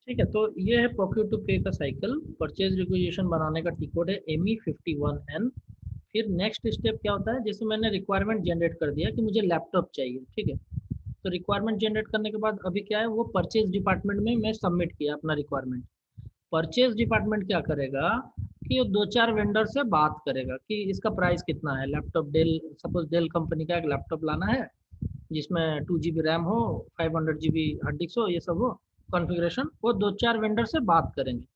ठीक है, तो ये है प्रोक्योर टू पे का साइकिल। परचेज रिक्विजिशन बनाने का टी कोड है ME51N। फिर नेक्स्ट स्टेप क्या होता है, जैसे मैंने रिक्वायरमेंट जनरेट कर दिया कि मुझे लैपटॉप चाहिए, ठीक है। तो रिक्वायरमेंट जनरेट करने के बाद अभी क्या है, वो परचेज डिपार्टमेंट में मैं सबमिट किया अपना रिक्वायरमेंट। परचेज डिपार्टमेंट क्या करेगा कि वो 2-4 वेंडर से बात करेगा कि इसका प्राइस कितना है। Laptop Dell, suppose Dell company का एक लैपटॉप लाना है जिसमें 2 GB रैम हो, 500 GB हार्ड डिस्क हो, ये सब हो कॉन्फ़िगरेशन। वो 2-4 वेंडर से बात करेंगे।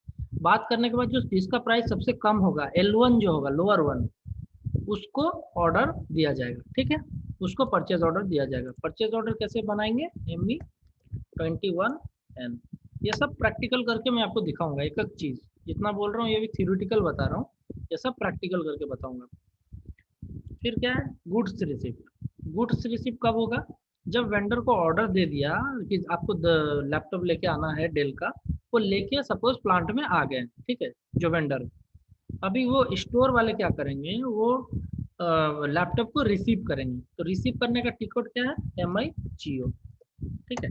बात करने के बाद जो जिसका प्राइस सबसे कम होगा, L1 जो होगा, लोअर वन, उसको ऑर्डर दिया जाएगा, ठीक है। उसको परचेज ऑर्डर दिया जाएगा। परचेज ऑर्डर कैसे बनाएंगे, ME21N। ये सब प्रैक्टिकल करके मैं आपको दिखाऊंगा, एक एक चीज। जितना बोल रहा हूँ ये भी थ्योरेटिकल बता रहा हूँ, ये सब प्रैक्टिकल करके बताऊंगा। फिर क्या है, गुड्स रिसिप्ट। गुड्स रिसिप्ट कब होगा, जब वेंडर को ऑर्डर दे दिया कि आपको लैपटॉप लेके आना है डेल का, वो लेके सपोज प्लांट में आ गए, ठीक है, जो वेंडर। अभी वो स्टोर वाले क्या करेंगे, वो लैपटॉप को रिसीव करेंगे। तो रिसीव करने का टिकट क्या है, MIGO, ठीक है,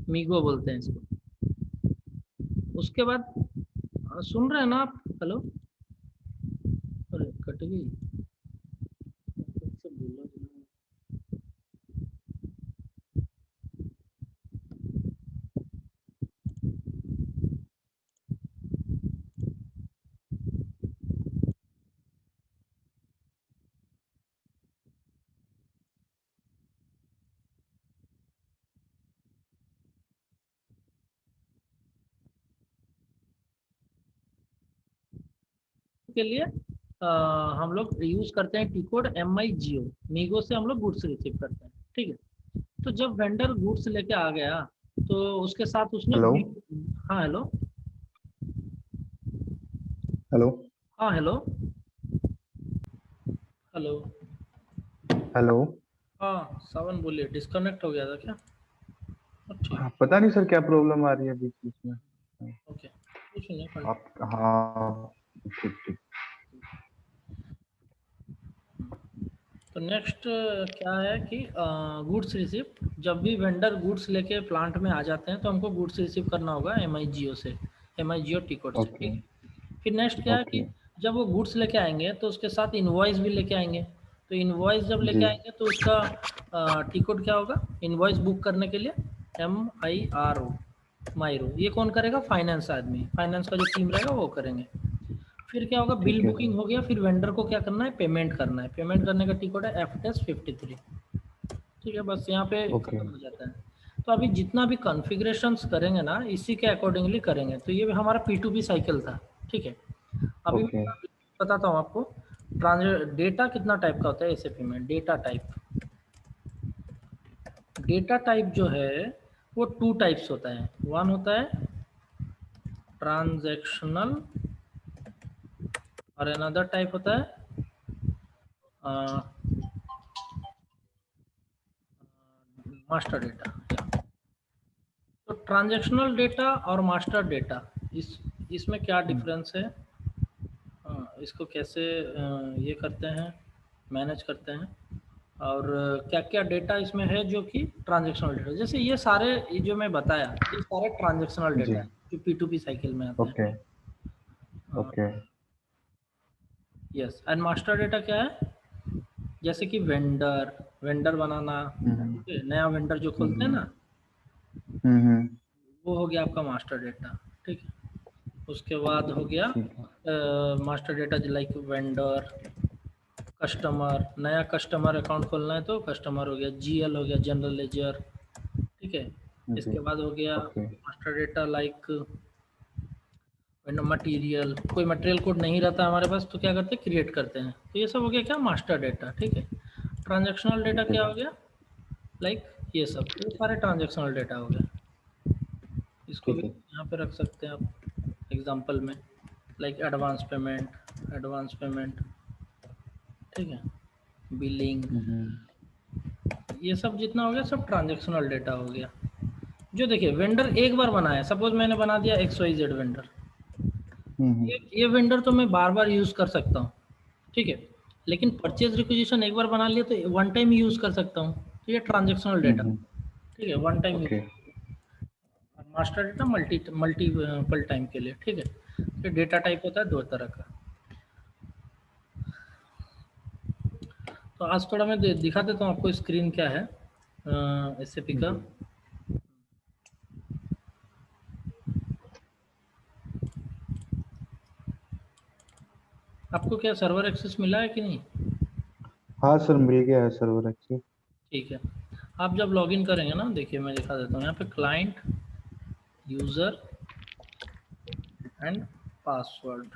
मीगो बोलते हैं इसको। उसके बाद सुन रहे हैं ना आप, हेलो, अरे कट गई, सबसे बोला नहीं। के लिए हम लोग यूज करते हैं टी कोड MIGO। मीगो से हम लोग गुड्स रिसीव करते हैं, ठीक है। तो जब वेंडर गुड्स लेके आ गया, तो उसके साथ उसने हेलो हाँ हेलो, हेलो हाँ हेलो, हेलो, हेलो। हाँ सावन बोलिए, डिस्कनेक्ट हो गया था क्या? ठीक, हाँ, पता नहीं सर क्या प्रॉब्लम आ रही है बीच बीच में। ओके, कुछ नहीं, आप हाँ, ठीक ठीक। तो नेक्स्ट क्या है कि गुड्स रिसिप्ट। जब भी वेंडर गुड्स लेके प्लांट में आ जाते हैं तो हमको गुड्स रिसीव करना होगा MIGO से, MIGO टिकट से, ओके ठीक है। फिर नेक्स्ट क्या है ओके कि जब वो गुड्स लेके आएंगे तो उसके साथ इनवॉइस भी लेके आएंगे। तो इनवॉइस जब जी। लेके आएंगे तो उसका टिकट क्या होगा, इनवॉइस बुक करने के लिए MIRO, माइरो। ये कौन करेगा, फाइनेंस आदमी, फाइनेंस का जो टीम रहेगा वो करेंगे। फिर क्या होगा, बिल ठीक है बुकिंग सर। हो गया। फिर वेंडर को क्या करना है, पेमेंट करना है। पेमेंट करने का टिकट है FS53, ठीक है। बस यहाँ पे ओके खत्म हो जाता है। तो अभी जितना भी कॉन्फ़िगरेशंस करेंगे ना, इसी के अकॉर्डिंगली करेंगे। तो ये भी हमारा P2P साइकिल था, ठीक है। अभी ओके मैं बताता हूँ आपको। डेटा कितना टाइप का होता है SAP में, डेटा टाइप। डेटा टाइप जो है वो 2 टाइप्स होता है। वन होता है ट्रांजैक्शनल, और अनदर टाइप होता है मास्टर डेटा। तो ट्रांजैक्शनल डेटा और मास्टर डेटा, इसमें क्या डिफरेंस है, इसको कैसे ये करते हैं, मैनेज करते हैं, और क्या क्या डेटा इसमें है जो कि ट्रांजैक्शनल डेटा। जैसे ये जो मैं बताया, ये सारे ट्रांजैक्शनल जी। डेटा है जो P2P साइकिल में आते ओके हैं। Okay yes, and master data क्या है, जैसे कि वेंडर, वेंडर बनाना, हम्म ठीक है, नया वेंडर जो खोलते हैं हम्म ना, हम्म। वो हो गया आपका मास्टर डेटा, ठीक है। उसके बाद हो गया ठीक है master data like vendor, customer. नया कस्टमर अकाउंट खोलना है तो कस्टमर हो गया, GL हो गया, जनरल लेजर, ठीक है। जी। इसके बाद हो गया okay master data like material. कोई मटेरियल कोड नहीं रहता हमारे पास तो क्या करते हैं, क्रिएट करते हैं। तो ये सब हो गया क्या, मास्टर डेटा, ठीक है। ट्रांजैक्शनल डेटा ओके क्या हो गया, लाइक ये सब, ये सारे ट्रांजैक्शनल डेटा हो गए। इसको भी ठीक है। यहाँ पे रख सकते हैं आप एग्जांपल में, like advance payment, advance payment, ठीक है, बिलिंग। हम्म ये सब जितना हो गया सब ट्रांजैक्शनल डेटा हो गया। जो देखिए वेंडर एक बार बनाया, सपोज मैंने बना दिया XYZ वेंडर, हम्म। ये वेंडर तो मैं बार बार यूज़ कर सकता हूँ, ठीक है। लेकिन परचेज रिक्विजिशन एक बार बना लिया तो वन टाइम यूज़ कर सकता हूँ। तो ये ट्रांजैक्शनल डेटा, हम्म। ठीक है, one time use. Okay master data multiple time के लिए, ठीक है। फिर डेटा टाइप होता है 2 तरह का। तो आज थोड़ा मैं दिखा देता हूँ आपको स्क्रीन क्या है एसएपी का। आपको क्या सर्वर एक्सेस मिला है कि नहीं? हाँ सर, मिल गया है सर्वर एक्सेस। ठीक है। आप जब लॉगिन करेंगे ना, देखिए मैं दिखा देता हूँ यहाँ पे क्लाइंट, यूज़र एंड पासवर्ड।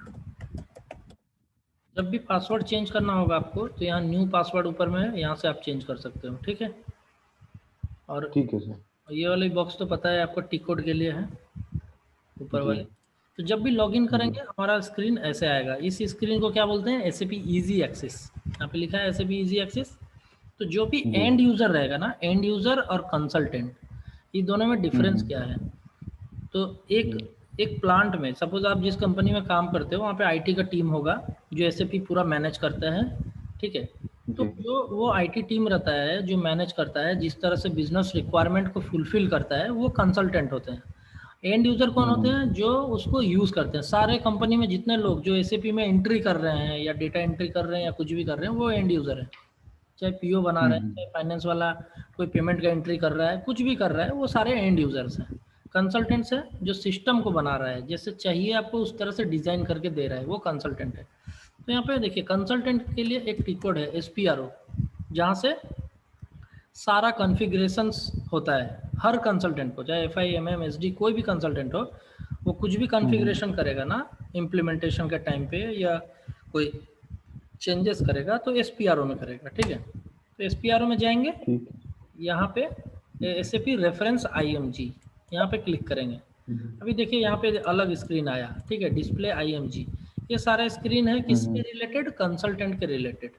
जब भी पासवर्ड चेंज करना होगा आपको तो यहाँ न्यू पासवर्ड ऊपर में है, यहाँ से आप चेंज कर सकते हो, ठीक है। और ठीक है सर। ये वाली बॉक्स तो पता है आपको, टी कोड के लिए है ऊपर जी वाले। तो जब भी लॉगिन जी। करेंगे हमारा स्क्रीन ऐसे आएगा। इस स्क्रीन को क्या बोलते हैं? SAP easy access. यहाँ पे लिखा है एसएपी इजी एक्सेस। तो जो भी जी। एंड यूज़र रहेगा ना, एंड यूज़र और कंसल्टेंट, ये दोनों में डिफरेंस क्या है? तो एक जी। एक प्लांट में सपोज आप जिस कंपनी में काम करते हो वहाँ पे आईटी का टीम होगा जो एसएपी पूरा मैनेज करता है, ठीक है। तो जी। जो वो आईटी टीम रहता है जो मैनेज करता है, जिस तरह से बिजनेस रिक्वायरमेंट को फुलफिल करता है, वो कंसल्टेंट होते हैं। एंड यूज़र कौन होते हैं? जो उसको यूज़ करते हैं। सारे कंपनी में जितने लोग जो एसएपी में एंट्री कर रहे हैं या डेटा एंट्री कर रहे हैं या कुछ भी कर रहे हैं, वो एंड यूज़र है। चाहे पीओ बना रहे हैं, चाहे फाइनेंस वाला कोई पेमेंट का एंट्री कर रहा है, कुछ भी कर रहा है, वो सारे एंड यूजर्स हैं। कंसल्टेंट्स है जो सिस्टम को बना रहा है, जैसे चाहिए आपको उस तरह से डिज़ाइन करके दे रहा है, वो कंसल्टेंट है। तो यहाँ पे देखिए कंसल्टेंट के लिए एक टी कोड है एसपीआरओ, जहाँ से सारा कॉन्फ़िगरेशंस होता है। हर कंसल्टेंट को, चाहे एफआई एमएम एसडी कोई भी कंसल्टेंट हो, वो कुछ भी कॉन्फ़िगरेशन करेगा ना इम्प्लीमेंटेशन के टाइम पे या कोई चेंजेस करेगा तो एसपीआरओ में करेगा, ठीक है। तो एसपीआरओ में जाएंगे, ठीक है। यहाँ पे एसएपी रेफरेंस आईएमजी, यहाँ पे क्लिक करेंगे। अभी देखिए यहाँ पे अलग स्क्रीन आया, ठीक है, डिस्प्ले आईएमजी। ये सारा स्क्रीन है किसके रिलेटेड? कंसल्टेंट के रिलेटेड।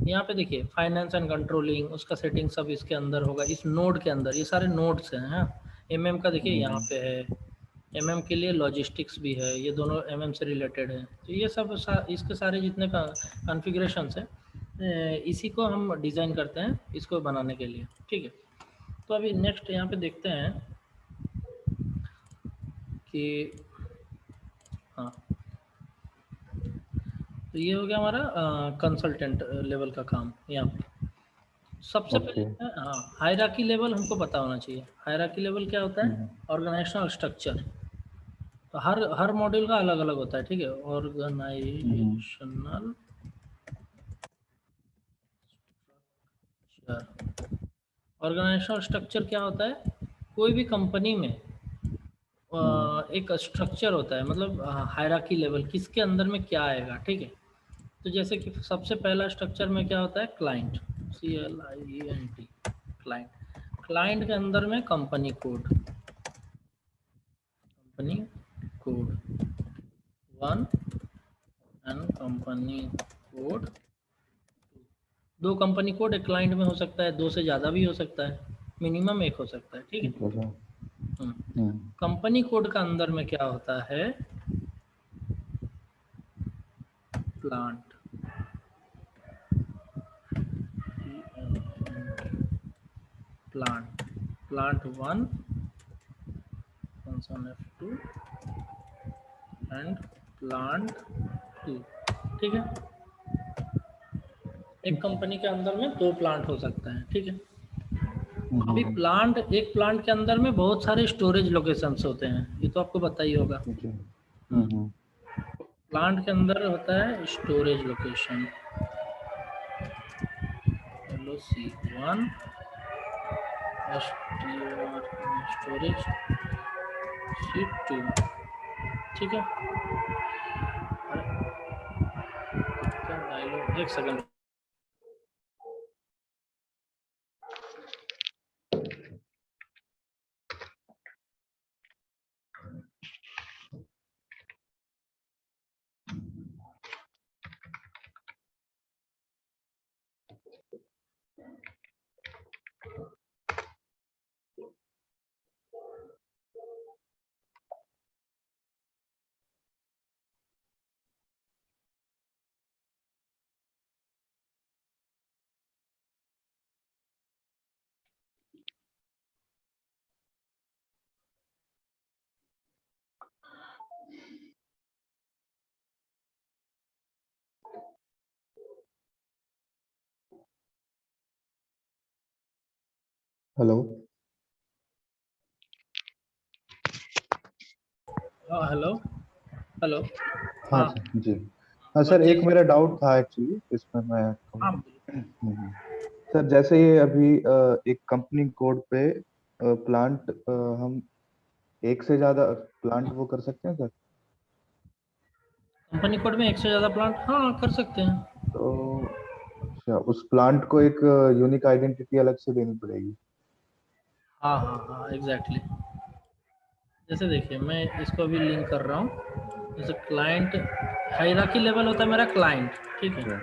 यहाँ पे देखिए फाइनेंस एंड कंट्रोलिंग, उसका सेटिंग सब इसके अंदर होगा, इस नोड के अंदर। ये सारे नोड्स हैं। हाँ, एमएम का देखिए यहाँ पे है, एमएम के लिए लॉजिस्टिक्स भी है, ये दोनों एमएम से रिलेटेड है। तो ये सब इसके सारे जितने का कॉन्फ़िगरेशंस हैं, इसी को हम डिज़ाइन करते हैं इसको बनाने के लिए, ठीक है। तो अभी नेक्स्ट यहाँ पे देखते हैं कि हाँ, तो ये हो गया हमारा कंसल्टेंट लेवल का काम। यहाँ पे सबसे ओके। पहले हाँ, हायरार्की लेवल हमको पता होना चाहिए। हायरार्की लेवल क्या होता है? Organisational structure. तो हर मॉड्यूल का अलग अलग होता है, ठीक है। ऑर्गेनाइजेशनल ऑर्गेनाइजेशनल स्ट्रक्चर क्या होता है? कोई भी कंपनी में एक स्ट्रक्चर होता है, मतलब हायरार्की लेवल किसके अंदर में क्या आएगा, ठीक है। तो जैसे कि सबसे पहला स्ट्रक्चर में क्या होता है? Client, CLIENT, client. क्लाइंट के अंदर में company code, company code 1 and company code. दो कंपनी कोड एक क्लाइंट में हो सकता है, दो से ज़्यादा भी हो सकता है, मिनिमम एक हो सकता है, ठीक ठीक है। है सर। कंपनी कोड का अंदर में क्या होता है? Plant, plant, plant 1 function F2 and plant 2, ठीक है। एक कंपनी के अंदर में दो प्लांट हो सकता है, ठीक है। अभी प्लांट, एक प्लांट के अंदर में बहुत सारे स्टोरेज लोकेशंस होते हैं, ये तो आपको पता ही होगा। जी। प्लांट के अंदर होता है storage location, LOC1 storage C2, ठीक है। क्या डायलॉग, एक सेकंड। हेलो। हाँ हेलो। हेलो। हाँ हाँ सर जी। हाँ सर, एक परचेज। मेरा डाउट था एक्चुअली इसमें मैं हाँ कहूँ। सर जैसे ये अभी एक कंपनी कोड पे प्लांट हम एक से ज्यादा प्लांट वो कर सकते हैं सर। कंपनी कोड में एक से ज़्यादा प्लांट हाँ कर सकते हैं। तो अच्छा, उस प्लांट को एक यूनिक आइडेंटिटी अलग से देनी पड़ेगी। हाँ हाँ हाँ एग्जैक्टली। जैसे देखिए मैं इसको अभी लिंक कर रहा हूँ। जैसे क्लाइंट हायरार्की लेवल होता है मेरा क्लाइंट, ठीक है। अच्छा।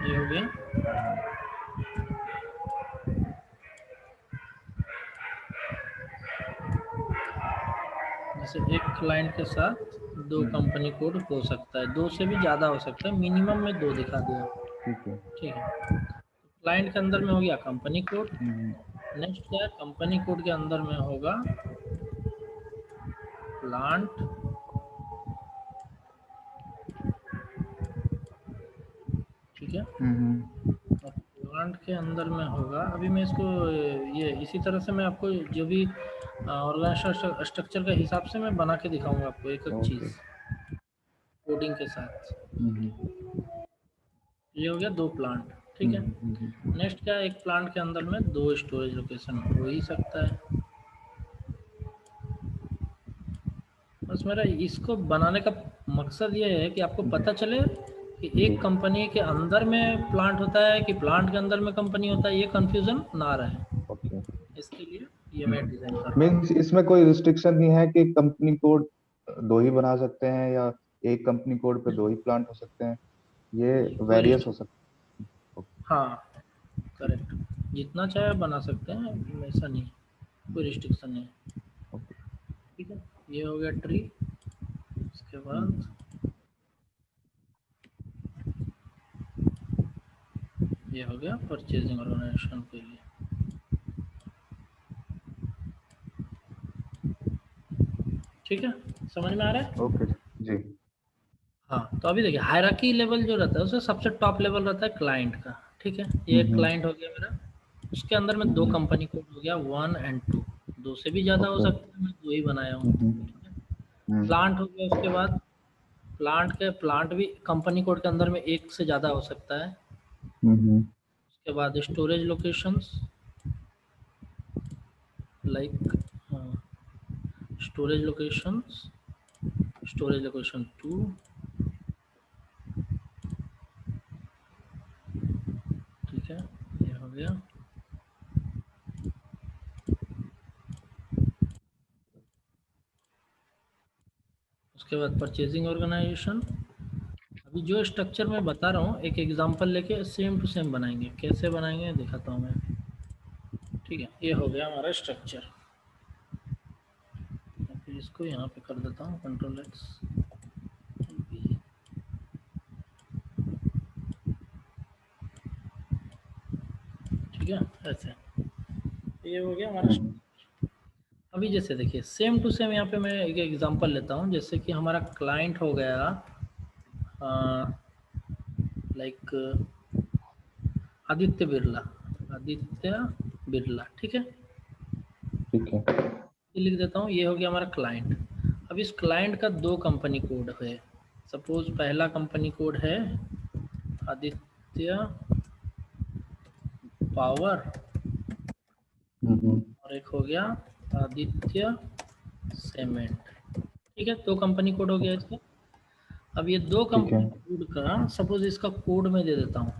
ये हो गया। हम्म, जैसे एक क्लाइंट के साथ दो हम्म, कंपनी कोड हो सकता है, दो से भी ज़्यादा हो सकता है, मिनिमम में दो दिखा दिया। ठीक है। ठीक है। क्लाइंट के अंदर में हो गया कंपनी कोड। हम्म, नेक्स्ट क्या है, कंपनी कोड के अंदर में होगा प्लांट, ठीक है। हम्म, और प्लांट के अंदर में होगा, अभी मैं इसको ये इसी तरह से मैं आपको जो भी ऑर्गेनाइजेशन स्ट्रक्चर के हिसाब से मैं बना के दिखाऊंगा आपको एक एक ओके। चीज़ कोडिंग के साथ। हम्म, ये हो गया दो प्लांट, ठीक है। हम्म, हम्म, नेक्स्ट क्या है, एक प्लांट के अंदर में दो स्टोरेज लोकेशन हो ही सकता है। बस मेरा इसको बनाने का मकसद ये है कि आपको हम्म, पता चले कि जी। एक कंपनी के अंदर में प्लांट होता है कि प्लांट के अंदर में कंपनी होता है, ये कंफ्यूजन ना रहे। ओके। इसके लिए ये मैं डिज़ाइन कर रहा हूँ। मीन्स इसमें कोई रिस्ट्रिक्शन नहीं है कि कंपनी कोड दो ही बना सकते हैं या एक कंपनी कोड पे दो ही प्लांट हो सकते हैं। ये नहीं कोई वेरियस हो रिस्ट्रिक्ट, सकता है। हाँ ठीक करेक्ट, जितना चाहे बना सकते हैं, ऐसा नहीं है, कोई रिस्ट्रिक्शन नहीं है। ओके। ठीक है। ये हो गया ट्री। उसके बाद हम्म, ये हो गया परचेजिंग ऑर्गेनाइजेशन के लिए। ठीक है, समझ में आ रहा है। ओके जी। हाँ तो अभी देखिए हायरार्की लेवल जो रहता है उससे सबसे टॉप लेवल रहता है क्लाइंट का, ठीक है। ये एक हम्म, क्लाइंट हो गया मेरा, उसके अंदर में दो हम्म, कंपनी कोड हो गया 1 और 2, दो से भी ज़्यादा हो ओके। सकता है, मैं दो ही बनाया हूँ। हम्म, ठीक है। हम्म, प्लांट हो गया, उसके बाद प्लांट भी कंपनी कोड के अंदर में एक से ज़्यादा हो सकता है। हम्म, उसके बाद storage locations like storage locations, storage location 2, ठीक है। ये हो गया। उसके बाद परचेजिंग ऑर्गेनाइजेशन। अभी जो स्ट्रक्चर मैं बता रहा हूँ एक एग्जांपल लेके सेम टू सेम बनाएंगे, कैसे बनाएंगे दिखाता हूँ मैं। ठीक है, ये हो गया हमारा स्ट्रक्चर। फिर इसको यहाँ पे कर देता हूँ Ctrl+X। ठीक है, ऐसे ये हो गया हमारा। हम्म, अभी जैसे देखिए सेम टू सेम यहाँ पे मैं एक एग्जांपल लेता हूँ, जैसे कि हमारा क्लाइंट हो गया लाइक आदित्य बिरला, आदित्य बिरला, ठीक है। ठीक है। ये लिख देता हूँ, ये हो गया हमारा क्लाइंट। अब इस क्लाइंट का दो कंपनी कोड है। सपोज पहला कंपनी कोड है आदित्य पावर, हम्म, और एक हो गया आदित्य सीमेंट। ठीक है, दो कंपनी कोड हो गया इसका। अब ये दो ठीक है। कंपनी कोड का सपोज इसका कोड मैं दे देता हूँ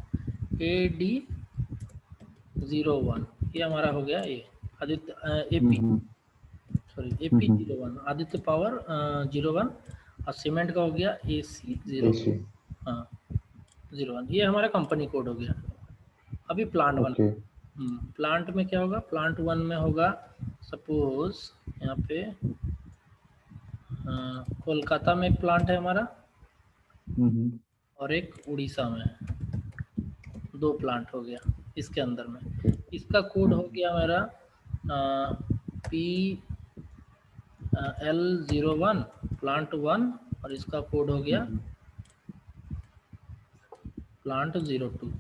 AD01, ये हमारा हो गया ये आदित्य AP, हम्म, सॉरी AP हम्म, 01, आदित्य पावर 01, और सीमेंट का हो गया AC02। एसी। हाँ 01, ये हमारा कंपनी कोड हो गया। अभी प्लांट वन, ओके। प्लांट में क्या होगा, प्लांट वन में होगा सपोज यहाँ पे कोलकाता में एक प्लांट है हमारा, हम्म, और एक उड़ीसा में है, दो प्लांट हो गया इसके अंदर में। ओके। इसका कोड हो गया मेरा पी L01 प्लांट वन, और इसका कोड हो गया हम्म, प्लांट 02,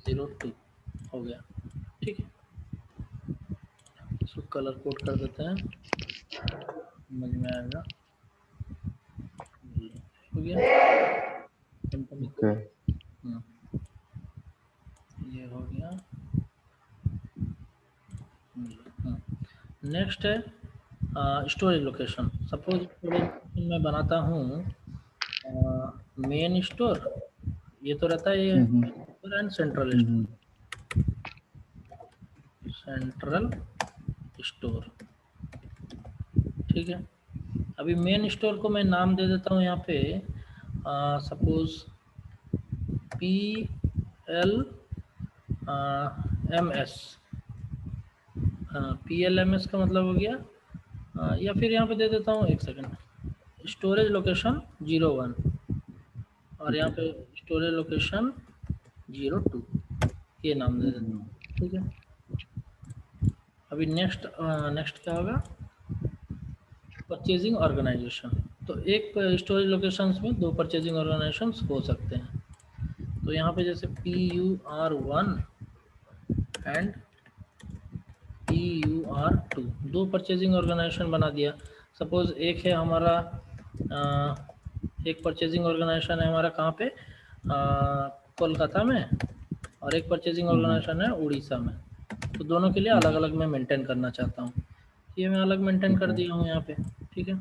P02 हो गया, ठीक है। इसको कलर कोड कर देते हैं, समझ में आएगा। हो गया कंपनी ओके कोड, ये हो गया। नेक्स्ट है storage location. Suppose storage location मैं बनाता हूँ मेन स्टोर, ये तो रहता है ये and central store, central store, ठीक है। अभी मेन स्टोर को मैं नाम दे देता हूँ यहाँ पे, सपोज PLMS। PLMS का मतलब हो गया, या फिर यहाँ पे दे देता हूँ, एक सेकंड, स्टोरेज लोकेशन 01 और यहाँ पे स्टोरेज लोकेशन 02, ये नाम दे देता हूँ, ठीक है। अभी नेक्स्ट क्या होगा, परचेजिंग ऑर्गेनाइजेशन। तो एक स्टोरेज लोकेशंस में 2 परचेजिंग ऑर्गेनाइजेशंस हो सकते हैं। तो यहाँ पे जैसे PUR1 and PUR2 2 purchasing organisation बना दिया। सपोज एक है हमारा एक परचेजिंग ऑर्गेनाइजेशन है हमारा कहाँ पे, कोलकाता में, और एक परचेजिंग ऑर्गेनाइजेशन है उड़ीसा में। तो दोनों के लिए अलग अलग मैं मेंटेन करना चाहता हूँ, ये मैं अलग मेंटेन कर दिया हूँ यहाँ पे, ठीक है।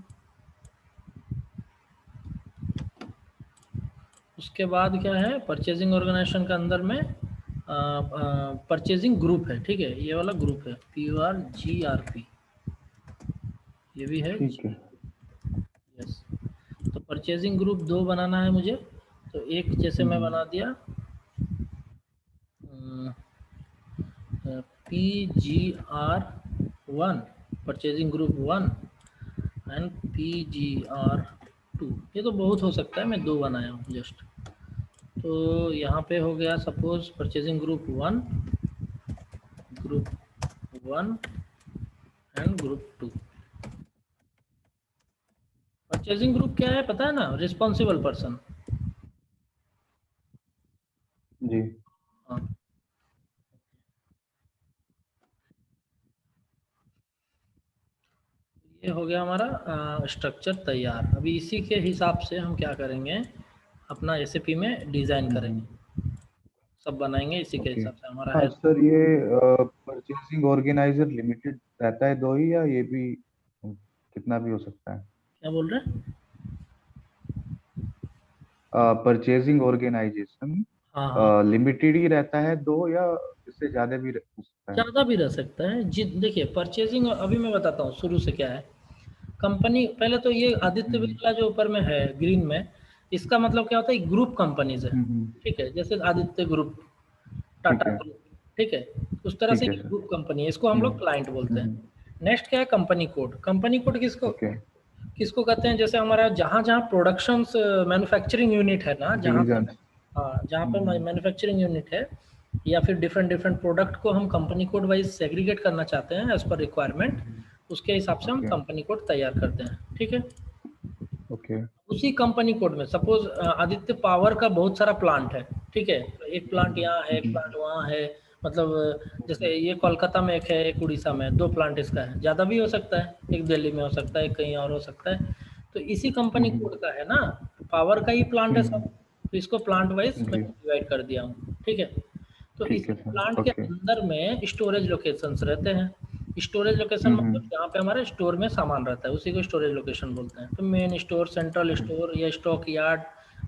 उसके बाद क्या है, परचेजिंग ऑर्गेनाइजेशन के अंदर में परचेजिंग ग्रुप है, ठीक है। ये वाला ग्रुप है PURGRP, ये भी है, ठीक है। यस। तो परचेजिंग ग्रुप 2 बनाना है मुझे। तो एक जैसे मैं बना दिया PGR1 purchasing group 1 and PGR2, ये तो बहुत हो सकता है, मैं 2 बनाया हूँ जस्ट। तो यहाँ पे हो गया suppose purchasing group 1 and group 2। Purchasing group क्या है पता है ना, रिस्पॉन्सिबल पर्सन। जी। हाँ, ये हो गया हमारा स्ट्रक्चर तैयार। अभी इसी के हिसाब से हम क्या करेंगे, अपना SAP में डिज़ाइन करेंगे, सब बनाएंगे इसी के ओके। हिसाब से हमारा हाँ है। सर, ये परचेसिंग ऑर्गेनाइजर लिमिटेड रहता है 2 ही, या ये भी कितना भी हो सकता है? क्या बोल रहे हैं? परचेसिंग ऑर्गेनाइजेशन हाँ हाँ, लिमिटेड ही रहता है 2, या इससे ज्यादा भी हो सकता है? ज़्यादा भी रह सकता है जी। देखिए परचेजिंग अभी मैं बताता हूँ शुरू से क्या है। कंपनी पहले तो ये आदित्य बिरला जो ऊपर में है ग्रीन में, इसका मतलब क्या होता है, ग्रुप कंपनीज है, ठीक है। जैसे आदित्य ग्रुप, ठीक टाटा है। ग्रुप, ठीक है। उस तरह से ठीक है सर। ग्रुप कंपनी है, इसको हम लोग क्लाइंट बोलते हैं। हम्म। नेक्स्ट क्या है, कंपनी कोड। कंपनी कोड किसको ओके। किसको कहते हैं, जैसे हमारा जहाँ जहाँ प्रोडक्शन मैन्युफैक्चरिंग यूनिट है ना, जहाँ पे, डिवीजन। हाँ जहाँ पे मैन्युफैक्चरिंग यूनिट है, या फिर डिफरेंट डिफरेंट प्रोडक्ट को हम कंपनी कोड वाइज सेग्रीगेट करना चाहते हैं एज पर रिक्वायरमेंट, उसके हिसाब से हम ओके। कंपनी कोड तैयार करते हैं, ठीक है। ओके। उसी कंपनी कोड में सपोज आदित्य पावर का बहुत सारा प्लांट है, ठीक है। तो एक प्लांट यहाँ है, एक प्लांट वहाँ है, मतलब जैसे ये कोलकाता में एक है, एक उड़ीसा में, 2 प्लांट इसका है, ज़्यादा भी हो सकता है, एक दिल्ली में हो सकता है, कहीं और हो सकता है। तो इसी कंपनी कोड का है ना, पावर का ही प्लांट है सब, तो इसको प्लांट वाइज मैं जी। डिवाइड कर दिया हूँ, ठीक है। तो ठीक इसी है सर। प्लांट के ओके। अंदर में स्टोरेज लोकेशंस रहते हैं। स्टोरेज लोकेशन मतलब जहाँ पे हमारे स्टोर में सामान रहता है, उसी को स्टोरेज लोकेशन बोलते हैं। तो मेन स्टोर, सेंट्रल स्टोर या स्टॉक यार्ड,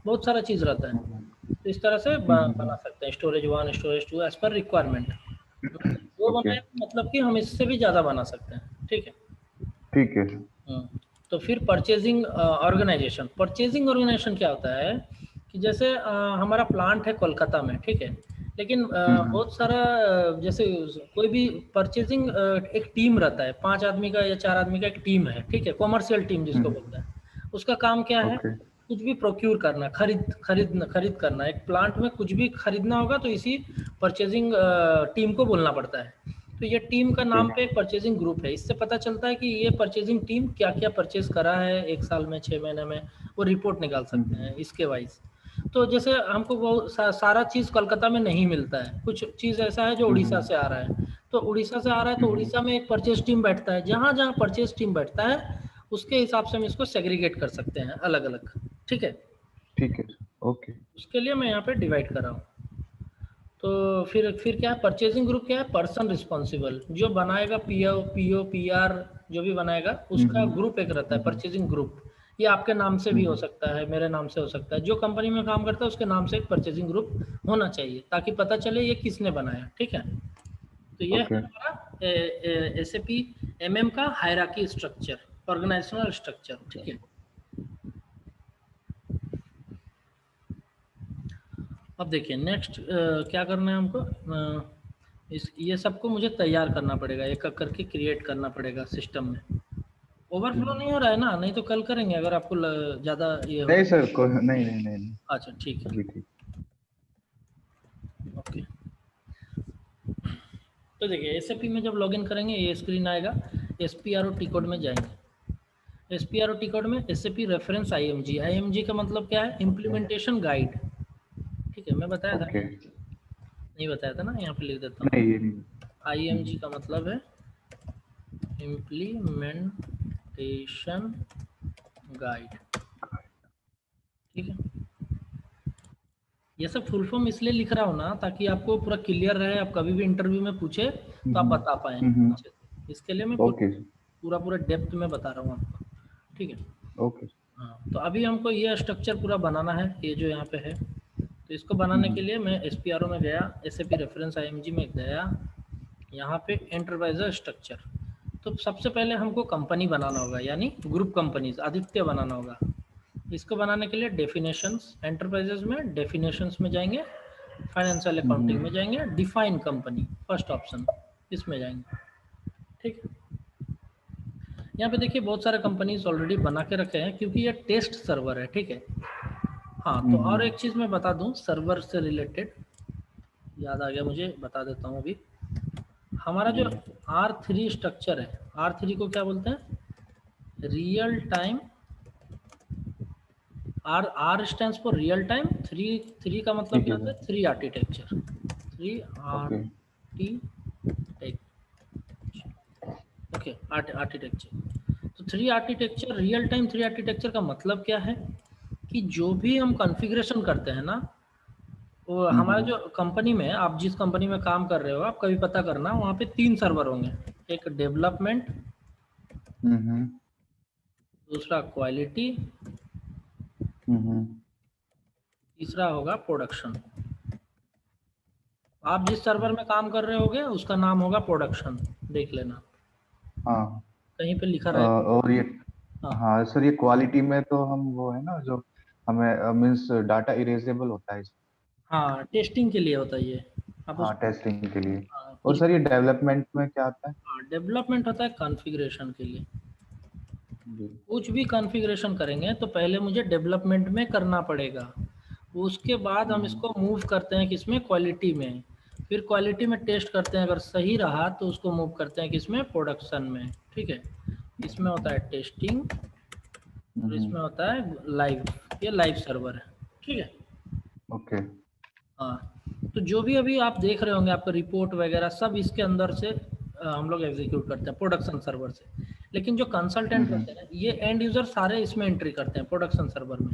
बहुत सारा चीज़ रहता है। तो इस तरह से बना सकते हैं storage 1, storage 2 as per requirement. 2 okay. बनाए मतलब कि हम इससे भी ज़्यादा बना सकते हैं, ठीक है। ठीक है। तो फिर परचेजिंग ऑर्गेनाइजेशन। परचेजिंग ऑर्गेनाइजेशन क्या होता है कि जैसे हमारा प्लांट है कोलकाता में, ठीक है। लेकिन बहुत सारा जैसे कोई भी परचेजिंग एक टीम रहता है, 5 आदमी का या 4 आदमी का एक टीम है, ठीक है, कॉमर्शियल टीम जिसको बोलते हैं। उसका काम क्या है, ओके। कुछ भी प्रोक्यूर करना, खरीद करना। एक प्लांट में कुछ भी खरीदना होगा तो इसी परचेजिंग टीम को बोलना पड़ता है। तो ये टीम का ओके। नाम पे एक परचेजिंग ग्रुप है। इससे पता चलता है कि ये परचेजिंग टीम क्या क्या परचेज करा है 1 साल में, 6 महीने में, वो रिपोर्ट निकाल सकते हैं इसके वाइज। तो जैसे हमको वो सारा चीज़ कोलकाता में नहीं मिलता है, कुछ चीज़ ऐसा है जो उड़ीसा से आ रहा है, तो उड़ीसा से आ रहा है तो उड़ीसा में एक परचेज टीम बैठता है, जहाँ जहाँ परचेज टीम बैठता है उसके हिसाब से हम इसको सेग्रीगेट कर सकते हैं अलग अलग। ठीक है, ठीक है, ओके। उसके लिए मैं यहाँ पे डिवाइड कर रहा हूँ। तो फिर क्या है, परचेजिंग ग्रुप क्या है, पर्सन रिस्पॉन्सिबल, जो बनाएगा पीओ पीआर जो भी बनाएगा उसका ग्रुप एक रहता है, परचेजिंग ग्रुप। ये आपके नाम से भी हो सकता है, मेरे नाम से हो सकता है, जो कंपनी में काम करता है उसके नाम से एक परचेजिंग ग्रुप होना चाहिए ताकि पता चले ये किसने बनाया। ठीक है, तो ये है हमारा एसएपी एमएम का हायरार्की स्ट्रक्चर, ऑर्गेनाइजेशनल स्ट्रक्चर। ठीक है, अब देखिए नेक्स्ट क्या करना है हमको, ये सबको मुझे तैयार करना पड़ेगा, एक एक करके क्रिएट करना पड़ेगा सिस्टम में। ओवरफ्लो नहीं हो रहा है ना, नहीं तो कल करेंगे अगर आपको ज़्यादा ये हो। नहीं सर, नहीं नहीं नहीं। अच्छा ठीक है, अभी ठीक। ओके। तो देखिए एसएपी में जब लॉगिन करेंगे ये स्क्रीन आएगा, एसपीआरओ टी कोड में जाएंगे, एसपीआरओ टी कोड में एसएपी रेफरेंस आईएमजी, आईएमजी का मतलब क्या है, इम्प्लीमेंटेशन गाइड। ठीक है, मैं बताया था, ओके, नहीं बताया था ना, यहाँ पे लिख देता हूँ। नहीं ये नहीं। आईएमजी का मतलब है इम्प्लीमेंटेशन गाइड। ठीक है, ये सब फुल फॉर्म इसलिए लिख रहा हूँ ना ताकि आपको पूरा क्लियर रहे, आप कभी भी इंटरव्यू में पूछे तो आप बता पाएँ अच्छे से, इसके लिए मैं ओके पूरा पूरा डेप्थ में बता रहा हूँ आपको। ठीक है, ओके। हाँ, तो अभी हमको ये स्ट्रक्चर पूरा बनाना है, ये जो यहाँ पे है, तो इसको बनाने के लिए मैं एसपीआरओ में गया, एसएपी रेफरेंस आईएमजी में गया, यहाँ पे एंटरप्राइजर स्ट्रक्चर। तो सबसे पहले हमको कंपनी बनाना होगा, यानी ग्रुप कंपनीज आदित्य बनाना होगा। इसको बनाने के लिए डेफिनेशंस, एंटरप्राइजेज में डेफिनेशंस में जाएंगे, फाइनेंशियल अकाउंटिंग में जाएंगे, डिफाइन कंपनी फर्स्ट ऑप्शन, इसमें जाएंगे। ठीक है, यहाँ पे देखिए बहुत सारे कंपनीज ऑलरेडी बना के रखे हैं क्योंकि ये टेस्ट सर्वर है। ठीक है, हाँ, तो और एक चीज़ मैं बता दूं सर्वर से रिलेटेड, याद आ गया मुझे, बता देता हूँ अभी। हमारा जो R3 स्ट्रक्चर है, R3 को क्या बोलते हैं, real time, R stands for real time, three का मतलब क्या होता है, three architecture, three okay architecture. तो three architecture, real time three architecture का मतलब क्या है कि जो भी हम कॉन्फ़िगरेशन करते हैं ना, वो हमारा जो कंपनी में, आप जिस कंपनी में काम कर रहे हो, आप कभी पता करना वहाँ पे 3 सर्वर होंगे, एक डेवलपमेंट, दूसरा क्वालिटी, तीसरा होगा प्रोडक्शन। आप जिस सर्वर में काम कर रहे होगे उसका नाम होगा प्रोडक्शन, देख लेना हाँ, कहीं पे लिखा रहे। और ये, हाँ सर, ये क्वालिटी में तो हम वो है ना जो हमें मीन्स डाटा इरेजेबल होता है। हाँ, टेस्टिंग के लिए होता है ये, आप हाँ, उस, टेस्टिंग के लिए। हाँ, और कुछ, सर ये डेवलपमेंट में क्या आता है? हाँ, डेवलपमेंट होता है कॉन्फ़िगरेशन के लिए। जी। कुछ भी कॉन्फ़िगरेशन करेंगे तो पहले मुझे डेवलपमेंट में करना पड़ेगा, उसके बाद हम इसको मूव करते हैं किसमें, क्वालिटी में, फिर क्वालिटी में टेस्ट करते हैं, अगर सही रहा तो उसको मूव करते हैं किसमें, प्रोडक्शन में। ठीक है, इसमें होता है टेस्टिंग और इसमें होता है लाइव, ये लाइव सर्वर है। ठीक है, ओके। हाँ, तो जो भी अभी आप देख रहे होंगे आपका रिपोर्ट वगैरह सब इसके अंदर से हम लोग एग्जीक्यूट करते हैं प्रोडक्शन सर्वर से, लेकिन जो कंसल्टेंट रहते हैं ये एंड यूज़र सारे इसमें एंट्री करते हैं प्रोडक्शन सर्वर में,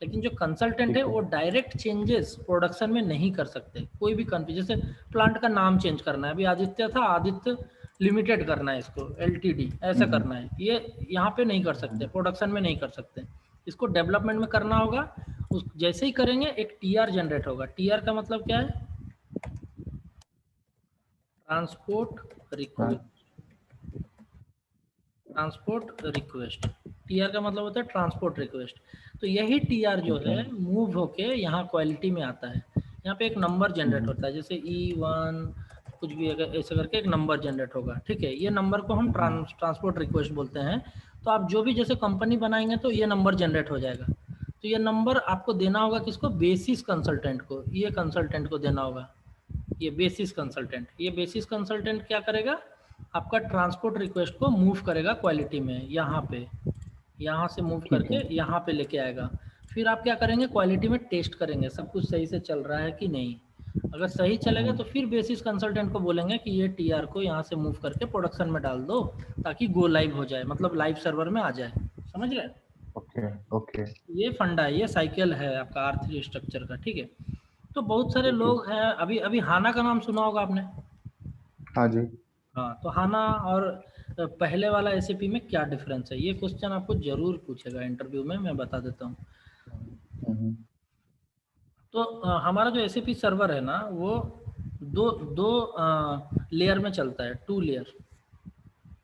लेकिन जो कंसल्टेंट है वो डायरेक्ट चेंजेस प्रोडक्शन में नहीं कर सकते। कोई भी जैसे प्लांट का नाम चेंज करना है, अभी आदित्य था आदित्य लिमिटेड करना है, इसको एलटीडी ऐसा करना है, ये यहाँ पे नहीं कर सकते, प्रोडक्शन में नहीं कर सकते, इसको डेवलपमेंट में करना होगा। उस जैसे ही करेंगे एक टीआर जनरेट होगा, टीआर का मतलब क्या है, transport request, transport request, TR का मतलब होता है ट्रांसपोर्ट रिक्वेस्ट। तो यही टीआर जो है मूव होके यहाँ क्वालिटी में आता है, यहाँ पे एक नंबर जनरेट होता है, जैसे E1 कुछ भी अगर ऐसे करके एक नंबर जनरेट होगा। ठीक है, ये नंबर को हम ट्रांसपोर्ट रिक्वेस्ट बोलते हैं। तो आप जो भी जैसे कंपनी बनाएंगे तो ये नंबर जनरेट हो जाएगा, तो ये नंबर आपको देना होगा किसको, बेसिस कंसल्टेंट को, ये कंसल्टेंट को देना होगा, ये बेसिस कंसल्टेंट। ये बेसिस कंसल्टेंट क्या करेगा, आपका ट्रांसपोर्ट रिक्वेस्ट को मूव करेगा क्वालिटी में, यहाँ पे, यहाँ से मूव करके यहाँ पे लेके आएगा। फिर आप क्या करेंगे, क्वालिटी में टेस्ट करेंगे सब कुछ सही से चल रहा है कि नहीं। अगर सही चलेगा तो फिर बेसिस कंसल्टेंट को बोलेंगे कि ये टीआर को यहाँ से मूव करके प्रोडक्शन में डाल दो ताकि गो लाइव हो जाए, मतलब लाइव सर्वर में आ जाए। समझ रहे हैं? ओके ओके ये फंडा है, ये साइकिल है आपका R3 स्ट्रक्चर का। ठीक है, तो बहुत सारे ठीक है। लोग हैं, अभी अभी हाना का नाम सुना होगा आपने। हाँ जी। हाँ, तो हाना और पहले वाला एसएपी में क्या डिफरेंस है, ये क्वेश्चन आपको जरूर पूछेगा इंटरव्यू में, मैं बता देता हूँ। हम्म तो हमारा जो एसएपी सर्वर है ना, वो दो दो लेयर में चलता है, 2 लेयर।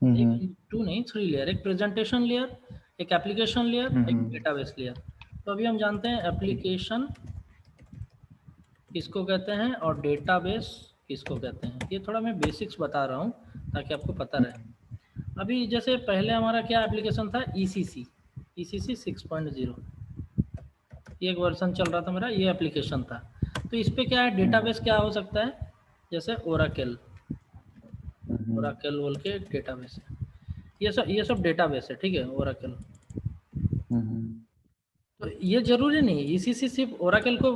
हम्म एक 2 नहीं, 3 लेयर, एक प्रेजेंटेशन लेयर, एक एप्लीकेशन लेयर, एक हम्म डेटाबेस लेयर। तो अभी हम जानते हैं एप्लीकेशन किसको कहते हैं और डेटाबेस किसको कहते हैं। ये थोड़ा मैं बेसिक्स बता रहा हूँ ताकि आपको पता रहे। अभी जैसे पहले हमारा क्या एप्लीकेशन था, ECC 6.0, ये एक वर्जन चल रहा था मेरा, ये एप्लीकेशन था। तो इस पे क्या है, डेटाबेस क्या हो सकता है, जैसे ओराकल, ओराकल बोल के डेटाबेस है। ये सब डेटाबेस है, ठीक है, ओराकल। तो ये जरूरी नहीं ECC सिर्फ ओराकल को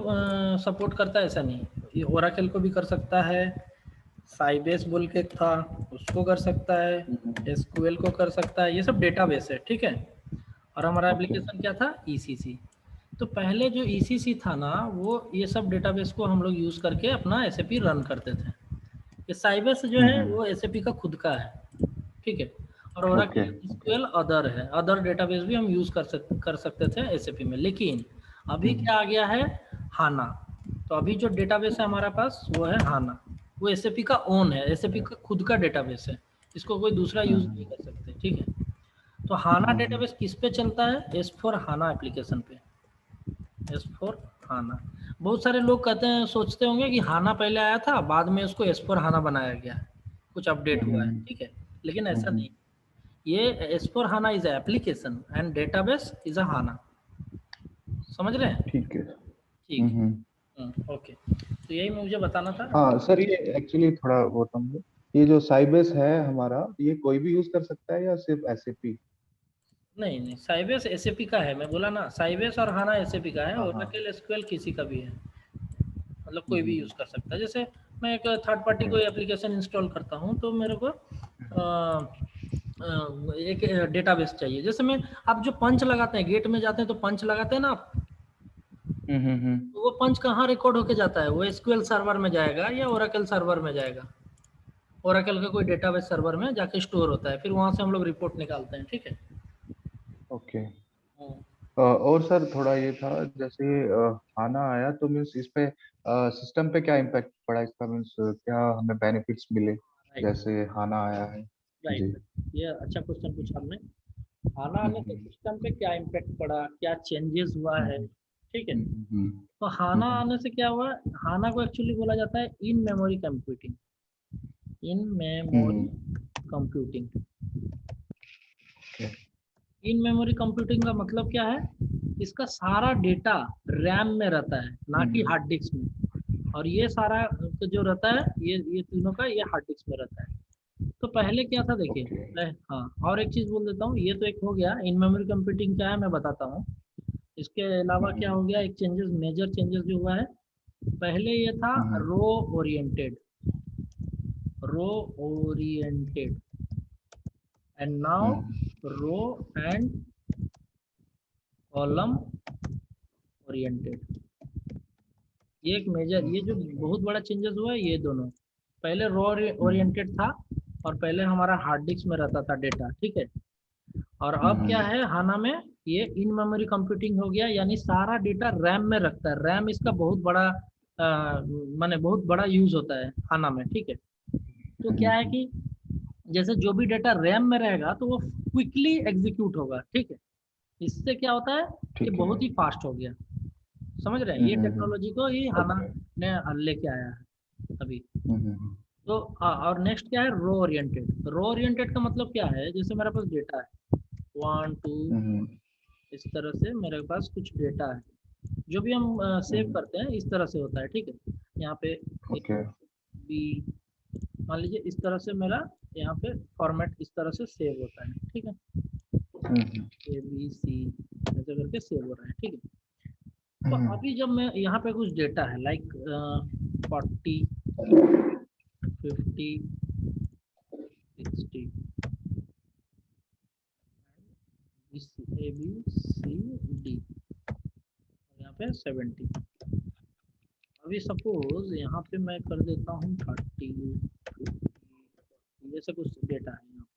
सपोर्ट करता है, ऐसा नहीं। ये ओराकल को भी कर सकता है, साइबेस बोल के था उसको कर सकता है, एसक्यूएल को कर सकता है, ये सब डेटाबेस है, ठीक है। और हमारा ओके एप्लीकेशन क्या था, ECC। तो पहले जो ECC था ना, वो ये सब डेटाबेस को हम लोग यूज़ करके अपना एसएपी रन करते थे। ये साइबेस जो है वो एसएपी का खुद का है, ठीक है। और okay Oracle okay SQL other है, अदर डेटाबेस भी हम यूज़ कर सकते थे एसएपी में। लेकिन अभी क्या आ गया है, हाना। तो अभी जो डेटाबेस है हमारा पास वो है हाना, वो एसएपी का ओन है, एसएपी का खुद का डेटाबेस है, इसको कोई दूसरा यूज़ नहीं कर सकते, ठीक है। तो हाना डेटाबेस किस पे चलता है, S4 हाना एप्लीकेशन पे, S4 हाना। बहुत सारे लोग कहते हैं, सोचते होंगे कि हाना पहले आया था, बाद में उसको S4 हाना बनाया गया है, कुछ अपडेट हुआ है, ठीक है। लेकिन ऐसा नहीं, ये S4 HANA is application and database is a HANA. समझ रहे हैं? ठीक है। ठीक है, ओके। तो यही मुझे बताना था। हाँ सर, ये एक्चुअली थोड़ा वो था मुझे, ये जो साइबेस है हमारा, ये कोई भी यूज कर सकता है या सिर्फ एसएपी? नहीं नहीं, साइबेस एसएपी का है, मैं बोला ना, साइबेस और हाना एसएपी का है, हाँ हाँ। ओरेकल एसक्यूएल किसी का भी है, मतलब कोई भी हम्म, यूज़ कर सकता है। जैसे मैं एक थर्ड पार्टी ओके। कोई एप्लीकेशन इंस्टॉल करता हूँ तो मेरे को एक डेटाबेस चाहिए। जैसे मैं, आप जो पंच लगाते हैं, गेट में जाते हैं तो पंच लगाते हैं ना आप, हम्म। तो वो पंच कहाँ रिकॉर्ड होके जाता है, वो एसक्यूएल सर्वर में जाएगा या ओरेकल सर्वर में जाएगा। ओरेकल का कोई डेटाबेस सर्वर में जाके स्टोर होता है, फिर वहां से हम लोग रिपोर्ट निकालते हैं, ठीक है। ओके। हम्म। और सर थोड़ा ये था, जैसे आना आया तो मीन्स इस पे सिस्टम पे क्या इम्पैक्ट पड़ा इसका, मीन्स क्या हमें बेनिफिट्स मिले राइट, जैसे हाना आया है? राइट, जी। ये अच्छा क्वेश्चन पूछा आपने। हाना आने से हम्म सिस्टम पे क्या इम्पेक्ट पड़ा, क्या चेंजेस हुआ है, हम्म ठीक है। हम्म तो हाना आने से क्या हुआ, हाना को एक्चुअली बोला जाता है in memory computing, in memory hmm, computing. Okay. In memory computing का मतलब क्या है, इसका सारा डेटा रैम में रहता है, ना कि हार्ड डिस्क में। और ये सारा जो रहता है, ये तीनों का ये हार्ड डिस्क में रहता है। तो पहले क्या था देखिए, ओके। हाँ, और एक चीज बोल देता हूँ, ये तो एक हो गया इन मेमोरी कंप्यूटिंग क्या है मैं बताता हूँ। इसके अलावा क्या हो गया, एक चेंजेस, मेजर चेंजेस जो हुआ है, पहले ये था row oriented, row oriented, and now row and column oriented. ये एक मेजर, ये जो बहुत बड़ा चेंजेस हुआ है, ये दोनों। पहले रो ओरिएंटेड था, और पहले हमारा हार्ड डिस्क में रहता था डेटा, ठीक है। और अब क्या है हाना में, ये इन मेमोरी कंप्यूटिंग हो गया, यानी सारा डेटा रैम में रखता है। रैम इसका बहुत बड़ा माने बहुत बड़ा यूज होता है हाना में, ठीक है। तो क्या है कि जैसे जो भी डेटा रैम में रहेगा तो वो क्विकली एग्जीक्यूट होगा, ठीक है। इससे क्या होता है कि ठीक है। बहुत ही फास्ट हो गया। समझ रहे हैं, ये टेक्नोलॉजी को ही हाना ओके। ने लेके आया है अभी। हम्म तो और नेक्स्ट क्या है, रो ओरिएंटेड। रो ओरिएंटेड का मतलब क्या है, जैसे मेरे पास डेटा है 1 2, हम्म इस तरह से मेरे पास कुछ डेटा है, जो भी हम सेव करते हैं इस तरह से होता है, ठीक है। यहाँ पे ए ओके। बी, मान लीजिए इस तरह से मेरा यहाँ पे फॉर्मेट इस तरह से सेव होता है, ठीक है। हम्म ABC ऐसे करके सेव हो रहा है, ठीक है। तो अभी जब मैं यहाँ पे कुछ डेटा है like 40, 50, 60, A B C D, यहाँ पे 70। अभी सपोज यहाँ पे मैं कर देता हूँ 30, 50, जैसे कुछ डेटा है यहाँ पे।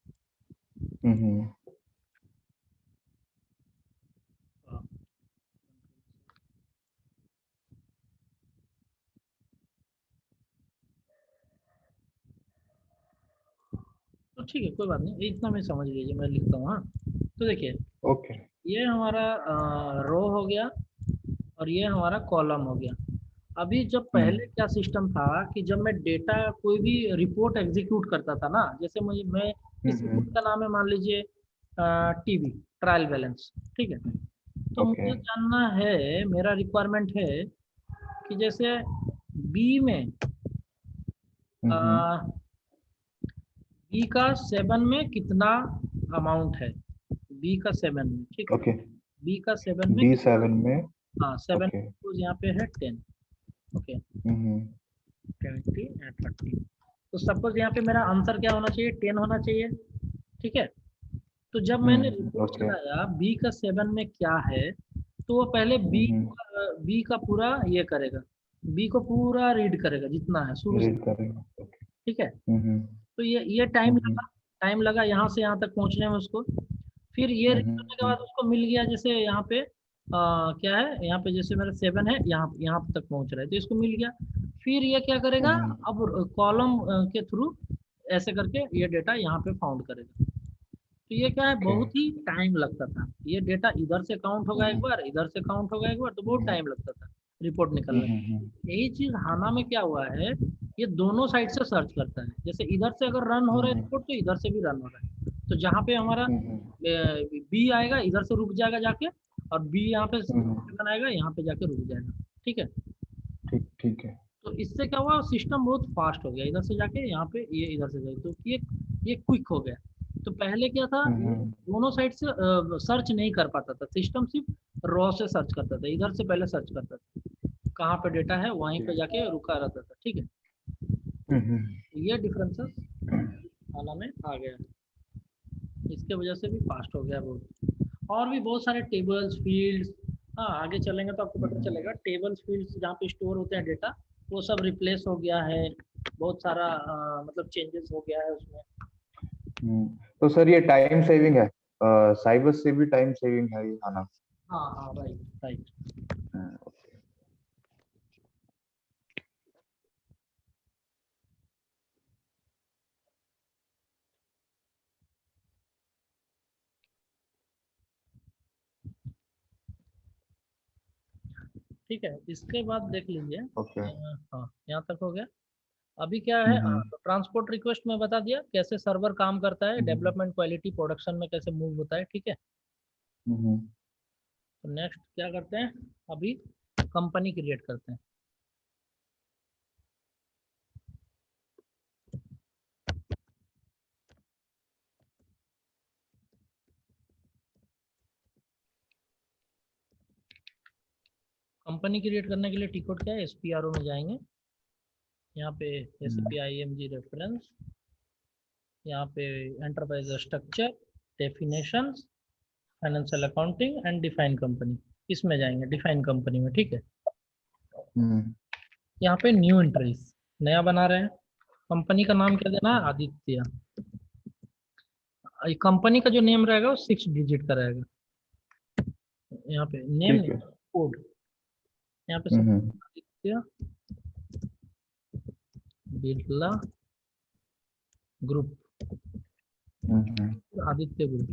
तो ठीक है, कोई बात नहीं, इतना मैं समझ लीजिए, मैं लिखता हूँ। हाँ, तो देखिए ओके। ये हमारा रो हो गया और ये हमारा कॉलम हो गया। अभी जब पहले क्या सिस्टम था कि जब मैं डेटा कोई भी रिपोर्ट एग्जीक्यूट करता था ना, जैसे मुझे मैं इस रिपोर्ट का नाम है मान लीजिए टीवी ट्रायल बैलेंस, ठीक है। तो ओके। मुझे जानना है, मेरा रिक्वायरमेंट है कि जैसे बी में बी का 7 में कितना अमाउंट है, बी का 7 में, ठीक है। ओके। बी का 7 में कितना, B7 में। हाँ 7 ओके। यहाँ पे है 10, ओके 20 एंड 30। तो सपोज यहाँ पे मेरा आंसर क्या होना चाहिए, 10 होना चाहिए, ठीक है। तो जब मैंने रिपोर्ट ओके। चलाया बी का 7 में क्या है, तो वो पहले बी का पूरा ये करेगा, बी को पूरा रीड करेगा जितना है शुरू से, रीड करेंगे। ओके। ठीक है। तो ये टाइम लगा यहाँ से यहाँ तक पहुँचने में उसको। फिर ये रीड करने के बाद उसको मिल गया, जैसे यहाँ पे क्या है, यहाँ पे जैसे मेरा 7 है, यहाँ यहाँ तक पहुँच रहा है, तो इसको मिल गया। फिर ये क्या करेगा, अब कॉलम के थ्रू ऐसे करके ये डेटा यहाँ पे फाउंड करेगा। तो ये क्या है, बहुत ही टाइम लगता था, ये डेटा इधर से काउंट होगा एक बार, इधर से काउंट होगा एक बार, तो बहुत टाइम लगता था रिपोर्ट निकलने में। यही चीज हाना में क्या हुआ है, ये दोनों साइड से सर्च करता है। जैसे इधर से अगर रन हो रहा है रिपोर्ट, तो इधर से भी रन हो रहा है। तो जहाँ पे हमारा बी आएगा इधर से रुक जाएगा जाके, और बी यहाँ पे 7 आएगा यहाँ पे जाके रुक जाएगा, ठीक है। ठीक ठीक है। तो इससे क्या हुआ, सिस्टम बहुत फास्ट हो गया, इधर से जाके यहाँ पे, ये इधर से जाके, तो ये क्विक हो गया। तो पहले क्या था, दोनों साइड से सर्च नहीं कर पाता था सिस्टम, सिर्फ रॉ से सर्च करता था, इधर से पहले सर्च करता था, कहाँ पे डेटा है वहीं पे जाके रुका रहता था, ठीक है। ये डिफरेंसेस खाना में आ गया, इसके वजह से भी फास्ट हो गया बहुत। और भी बहुत सारे टेबल्स फील्ड्स, हाँ आगे चलेंगे तो आपको पता चलेगा, टेबल्स फील्ड्स जहाँ पे स्टोर होते हैं डेटा, वो सब रिप्लेस हो गया है, बहुत सारा मतलब चेंजेस हो गया है उसमें। तो सर ये टाइम सेविंग है, साइबस से भी टाइम सेविंग है ये खाना। हाँ हाँ, राइट राइट। ठीक है, इसके बाद देख लीजिए, ओके। हाँ यहाँ तक हो गया। अभी क्या है, ट्रांसपोर्ट रिक्वेस्ट में बता दिया कैसे सर्वर काम करता है, डेवलपमेंट क्वालिटी प्रोडक्शन में कैसे मूव होता है, ठीक है। तो नेक्स्ट क्या करते हैं, अभी कंपनी क्रिएट करते हैं। कंपनी क्रिएट करने के लिए टी कोड क्या है, SPRO में जाएंगे, यहाँ पे SPIMG रेफरेंस, यहाँ पे enterprise structure, definitions, financial accounting and define company, इसमें जाएंगे डिफाइन कंपनी में, ठीक है। यहाँ पे न्यू एंट्रीज नया बना रहे हैं, कंपनी का नाम क्या देना है, आदित्य। कंपनी का जो नेम रहेगा वो 6 डिजिट का रहेगा, यहाँ पे नेम कोड, यहाँ पे आदित्य बिरला ग्रुप, आदित्य ग्रुप।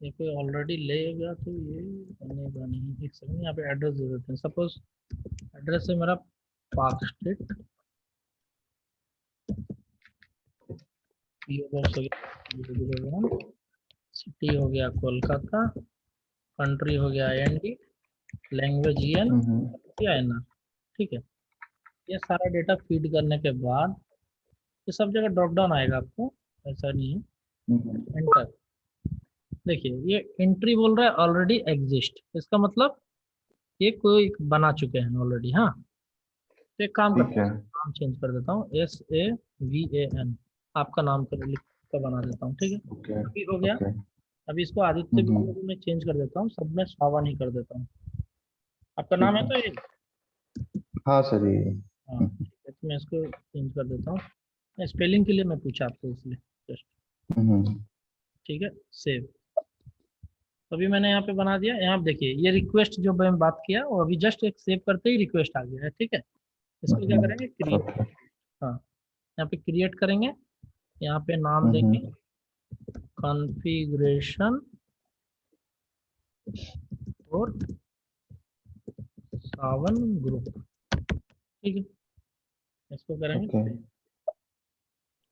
ये कोई ऑलरेडी लेगा तो ये बनेगा नहीं, एक सेकंड, यहाँ पे एड्रेस दे देते हैं। सपोज एड्रेस है मेरा पार्क स्ट्रीट, पीओ बॉक्स हो गया, सिटी हो गया कोलकाता, कंट्री हो गया IND, लैंग्वेज EN, ठीक है। ये सारा डेटा फीड करने के बाद ये सब जगह ड्रॉप डाउन आएगा आपको, ऐसा नहीं है। एंटर। देखिए ये एंट्री बोल रहा है ऑलरेडी एग्जिस्ट, इसका मतलब ये कोई बना चुके हैं ऑलरेडी। हाँ, तो एक काम ठीक करते है। हैं, नाम चेंज कर देता हूँ, SAVAN, आपका नाम कर लिख कर बना देता हूँ, ठीक है। ओके अभी हो गया। ओके। अभी इसको आदित्य बिरला में चेंज कर देता हूँ, सब में सावन ही कर देता हूँ। आपका नाम ठीक है है। तो ये। हाँ सर ये। हाँ ठीक है, तो मैं इसको चेंज कर देता हूँ, स्पेलिंग के लिए मैं पूछा आपको इसलिए जस्ट। हम्म, ठीक है, सेव। अभी मैंने यहाँ पे बना दिया। यहाँ पे देखिए ये रिक्वेस्ट जो मैं बात किया वो अभी जस्ट एक सेव करते ही रिक्वेस्ट आ गया है, ठीक है। इसको क्या करेंगे, क्रिएट। ओके। हाँ, यहाँ पे क्रिएट करेंगे, यहाँ पे नाम देंगे हम्म, कॉन्फ़िगरेशन और सावन ग्रुप, ठीक है। इसको करेंगे ओके। save।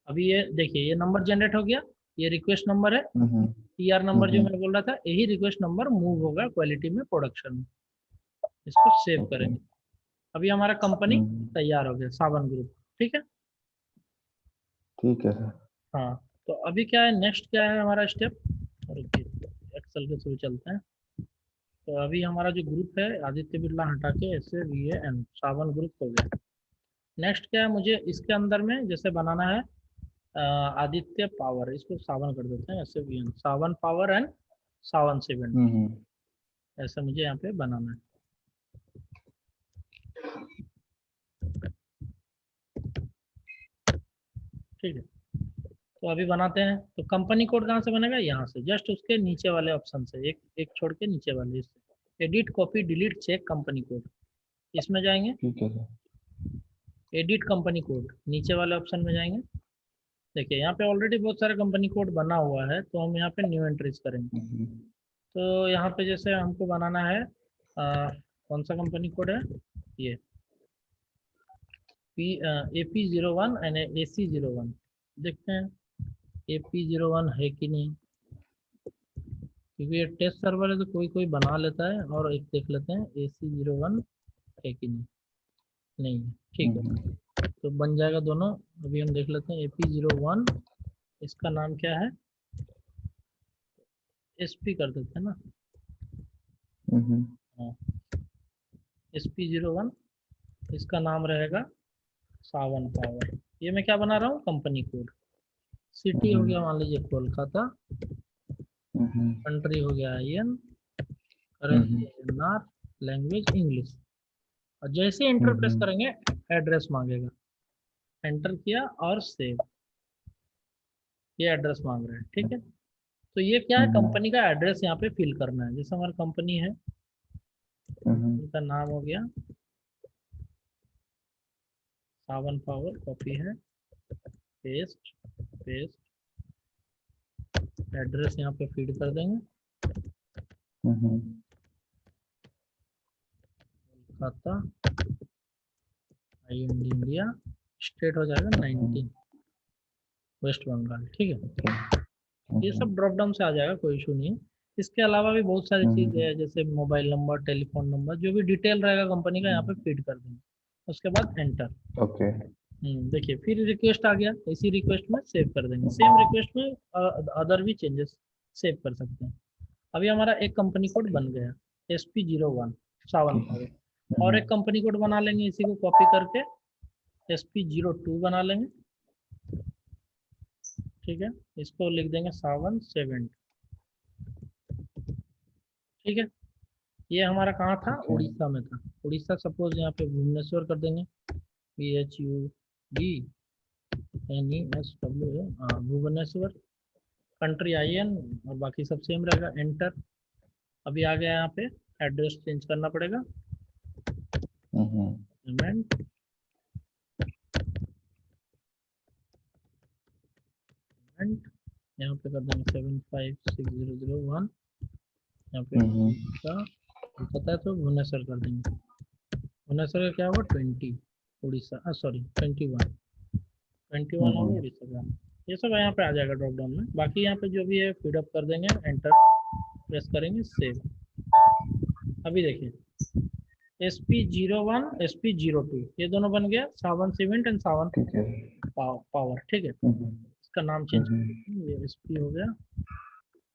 अभी ये देखिए ये नंबर जनरेट हो गया, ये रिक्वेस्ट नंबर है। TR नंबर जो हम्म, मैं बोल रहा था, यही रिक्वेस्ट नंबर मूव होगा क्वालिटी में, प्रोडक्शन में। इसको सेव ओके। करेंगे। अभी हमारा कंपनी तैयार हो गया, सावन ग्रुप, ठीक है। ठीक है सर। हाँ, तो अभी क्या है, नेक्स्ट क्या है हमारा स्टेप, एक्सेल के थ्रू चलते हैं। तो अभी हमारा जो ग्रुप है आदित्य बिरला हटा के SAVAN, सावन ग्रुप हो गया। नेक्स्ट क्या है, मुझे इसके अंदर में जैसे बनाना है आदित्य पावर, इसको सावन कर देते हैं, SAVAN Sawan power and Sawan cement, ऐसा मुझे यहाँ पे बनाना है। ठीक है, तो अभी बनाते हैं। तो कंपनी कोड कहाँ से बनेगा, यहाँ से जस्ट उसके नीचे वाले ऑप्शन से, एक एक छोड़ के नीचे वाले, इससे edit copy delete check company code, इसमें जाएंगे। ठीक है सर। एडिट कंपनी कोड, नीचे वाले ऑप्शन में जाएंगे। देखिए यहाँ पे ऑलरेडी बहुत सारे कंपनी कोड बना हुआ है, तो हम यहाँ पे न्यू एंट्रीज करेंगे। तो यहाँ पे जैसे हमको बनाना है कौन सा कंपनी कोड है, ये AP01 एंड AC01। देखते हैं AP01 है कि नहीं, क्योंकि ये टेस्ट सर्वर है तो कोई कोई बना लेता है। और एक देख लेते हैं AC01 है कि नहीं, नहीं है, ठीक है, तो बन जाएगा दोनों। अभी हम देख लेते हैं AP01, इसका नाम क्या है, SP कर देते हैं ना। हाँ, SP01, इसका नाम रहेगा सावन पावर। ये मैं क्या बना रहा हूँ, कंपनी कोड। सिटी हो गया मान लीजिए कोलकाता, कंट्री हो गया IN, currency INR, language English. और जैसे एंटर प्रेस करेंगे एड्रेस मांगेगा, एंटर किया और सेव, ये एड्रेस मांग रहा है, ठीक है। तो ये क्या है, कंपनी का एड्रेस यहाँ पे फिल करना है। जैसे हमारी कंपनी है, कंपनी का नाम हो गया सावन पावर, कॉपी है, पेस्ट, पेस्ट, एड्रेस यहाँ पे फीड कर देंगे, खाता IND इंडिया, स्टेट हो जाएगा 19 वेस्ट बंगाल, ठीक है। ये सब ड्रॉप डाउन से आ जाएगा, कोई इशू नहीं है। इसके अलावा भी बहुत सारी चीजें हैं, जैसे मोबाइल नंबर, टेलीफोन नंबर, जो भी डिटेल रहेगा कंपनी का यहाँ पे फीड कर देंगे। उसके बाद एंटर। ओके। देखिए फिर रिक्वेस्ट आ गया, इसी रिक्वेस्ट में सेव कर देंगे। सेम रिक्वेस्ट में अदर भी चेंजेस सेव कर सकते हैं। अभी हमारा एक कंपनी कोड बन गया, SP01 सावन पावर। और एक कंपनी कोड बना लेंगे, इसी को कॉपी करके SP02 बना लेंगे, ठीक है। इसको लिख देंगे सावन 7, ठीक है। ये हमारा कहाँ था, उड़ीसा में था। उड़ीसा सपोज यहाँ पे भुवनेश्वर कर देंगे, PHUBNESW, हाँ भुवनेश्वर। कंट्री IN और बाकी सब सेम रहेगा, एंटर। अभी आ गया, यहाँ पे एड्रेस चेंज करना पड़ेगा, पेमेंट, पेमेंट, यहाँ पे कर देंगे 756001, यहाँ पे कोलकाता है तो भुवनेश्वर कर देंगे। भुवनेश्वर का क्या हुआ, 20, उड़ीसा सॉरी 21 होगा उड़ीसा का। ये सब यहाँ पे आ जाएगा ड्रॉप डाउन में। बाकी यहाँ पे जो भी है फीड अप कर देंगे, एंटर प्रेस करेंगे, सेव। अभी देखिए SP01 SP02 ये दोनों बन गया, सावन सीमेंट एंड सावन ठीक है। पावर, ठीक है। इसका नाम चेंज ये SP हो गया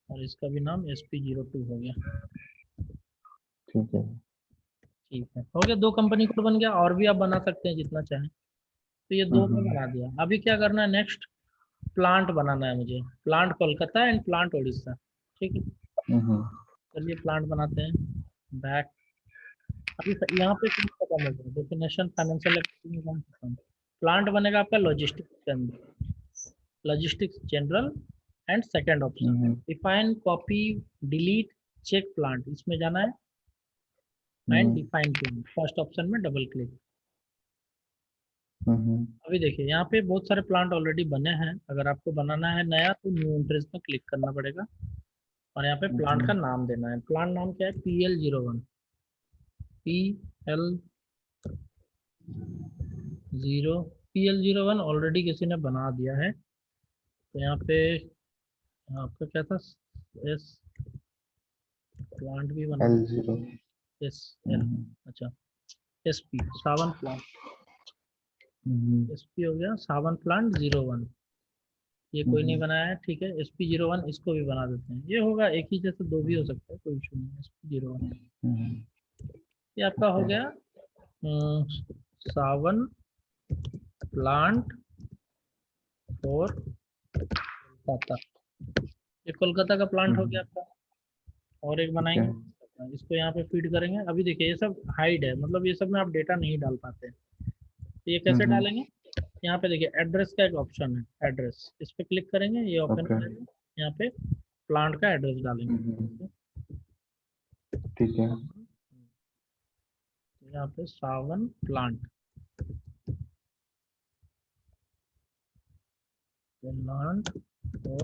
और इसका भी नाम SP02 हो गया। ठीक है। ठीक है, हो गया, 2 कंपनी कोड बन गया। और भी आप बना सकते हैं जितना चाहें। तो ये 2 में बना दिया। अभी क्या करना है, नेक्स्ट प्लांट बनाना है मुझे, plant Kolkata and plant Orissa. ठीक है, चलिए प्लांट बनाते हैं। बैक, अभी यहाँ पे कुछ खत्म हो गया, डेफिनेशन फाइनेंशियल एक्टिविटी में कौन खत्म। प्लांट बनेगा आपका लॉजिस्टिक्स के अंदर, logistics general and second option define copy delete check plant, इसमें जाना है and define plant, first option में डबल क्लिक। अभी देखिए यहाँ पे बहुत सारे प्लांट ऑलरेडी बने हैं, अगर आपको बनाना है नया तो न्यू इंटरेस्ट में क्लिक करना पड़ेगा और यहाँ पे प्लांट का नाम देना है। प्लांट नाम क्या है, PL01, PL01 ऑलरेडी किसी ने बना दिया है। तो यहाँ पे आपका क्या था, एस प्लांट भी बना, L0 SL, अच्छा SP सावन प्लांट, SP हो गया सावन प्लांट 01, ये कोई नहीं बनाया है। ठीक है, SP01 इसको भी बना देते हैं, ये होगा एक ही जैसे, 2 भी हो सकता है, कोई इशू नहीं। SP01 ये आपका हो गया सावन प्लांट फॉर कोलकाता, ये कोलकाता का प्लांट हो गया आपका। और एक बनाएंगे, इसको यहाँ पे फीड करेंगे। अभी देखिए ये सब हाइड है, मतलब ये सब में आप डेटा नहीं डाल पाते हैं, तो ये कैसे डालेंगे, यहाँ पे देखिए एड्रेस का एक ऑप्शन है, एड्रेस, इस पे क्लिक करेंगे, ये ओपन हो जाएगा। यहाँ पे प्लांट का एड्रेस डालेंगे। ठीक है, यहाँ पे सावन प्लांट और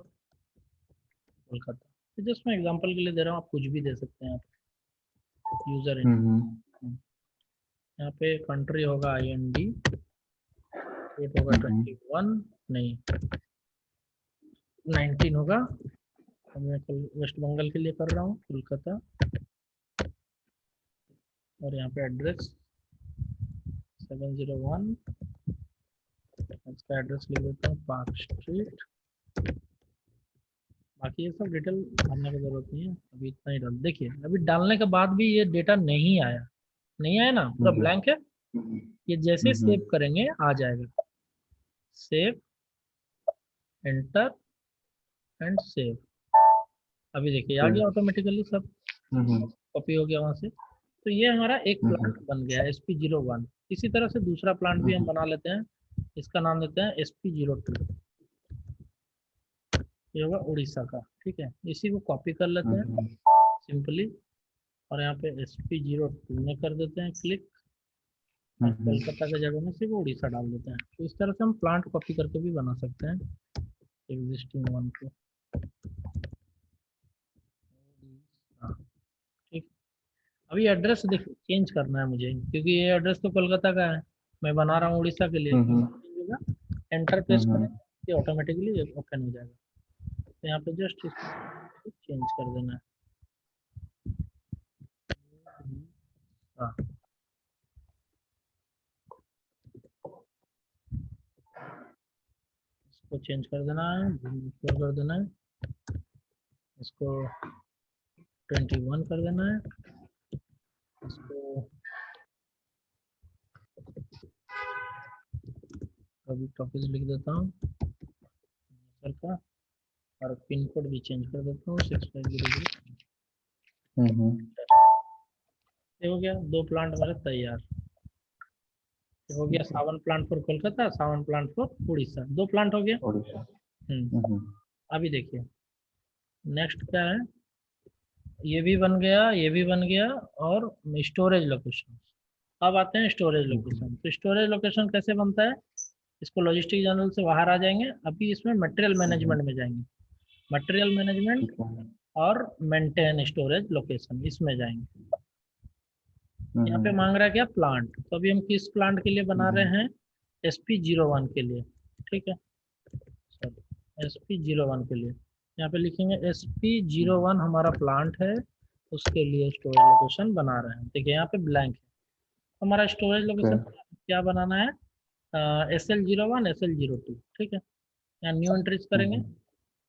कोलकाता, जस्ट मैं एग्जांपल के लिए दे रहा हूँ, आप कुछ भी दे सकते हैं। आप यूजर यहाँ पे कंट्री होगा IND, स्टेट होगा 21 नहीं 19 होगा, मैं वेस्ट बंगाल के लिए कर रहा हूँ, कोलकाता। और यहाँ पे एड्रेस 701, इसका एड्रेस लिख देता हूँ पार्क स्ट्रीट। बाकी ये सब डिटेल भरने की जरूरत नहीं है, अभी इतना ही डाल। देखिए अभी डालने के बाद भी ये डेटा नहीं आया, नहीं आया ना, पूरा ब्लैंक है। ये जैसे सेव करेंगे आ जाएगा, सेव, एंटर एंड सेव। अभी देखिए आ गया ऑटोमेटिकली, सब कॉपी हो गया वहां से। तो ये हमारा एक प्लांट बन गया SP01। इसी तरह से दूसरा प्लांट भी हम बना लेते हैं, इसका नाम देते हैं SP02, ये होगा उड़ीसा का। ठीक है, इसी को कॉपी कर लेते हैं सिंपली और यहाँ पे SP02 में कर देते हैं क्लिक और कोलकाता के जगह में सिर्फ उड़ीसा डाल देते हैं। तो इस तरह से हम प्लांट कॉपी करके भी बना सकते हैं एग्जिस्टिंग वन को। ठीक, अभी एड्रेस देखिए चेंज करना है मुझे, क्योंकि ये एड्रेस तो कोलकाता का है, मैं बना रहा हूँ उड़ीसा के लिए। एंटर प्रेस करें, ये ऑटोमेटिकली ओपन हो जाएगा। तो यहाँ पे जस्ट चेंज कर देना है। हाँ, इसको चेंज कर देना है, कर देना है, इसको 21 कर देना है, इसको अभी टॉपिक लिख देता हूँ सर का, और पिन कोड भी चेंज कर देता हूँ 6500। ये हो गया, 2 प्लांट हमारे तैयार। ये हो गया सावन प्लांट फॉर कोलकाता, सावन प्लांट फॉर उड़ीसा, 2 प्लांट हो गया। अभी देखिए नेक्स्ट क्या है, ये भी बन गया, ये भी बन गया, और स्टोरेज लोकेशन। अब आते हैं स्टोरेज लोकेशन। तो स्टोरेज लोकेशन कैसे बनता है, इसको लॉजिस्टिक जनरल से बाहर आ जाएंगे, अभी इसमें मटेरियल मैनेजमेंट में जाएंगे, मटेरियल मैनेजमेंट और मेंटेन स्टोरेज लोकेशन, इसमें जाएंगे। यहाँ पे मांग रहा है क्या, प्लांट, तो अभी हम किस प्लांट के लिए बना रहे हैं, SP01 के लिए। ठीक है, SP01 के लिए यहाँ पे लिखेंगे SP01 हमारा प्लांट है, उसके लिए स्टोरेज लोकेशन बना रहे हैं। देखिए यहाँ पे ब्लैंक है, हमारा स्टोरेज लोकेशन क्या बनाना है, SL01 SL02। ठीक है, यहाँ न्यू एंट्रीज करेंगे,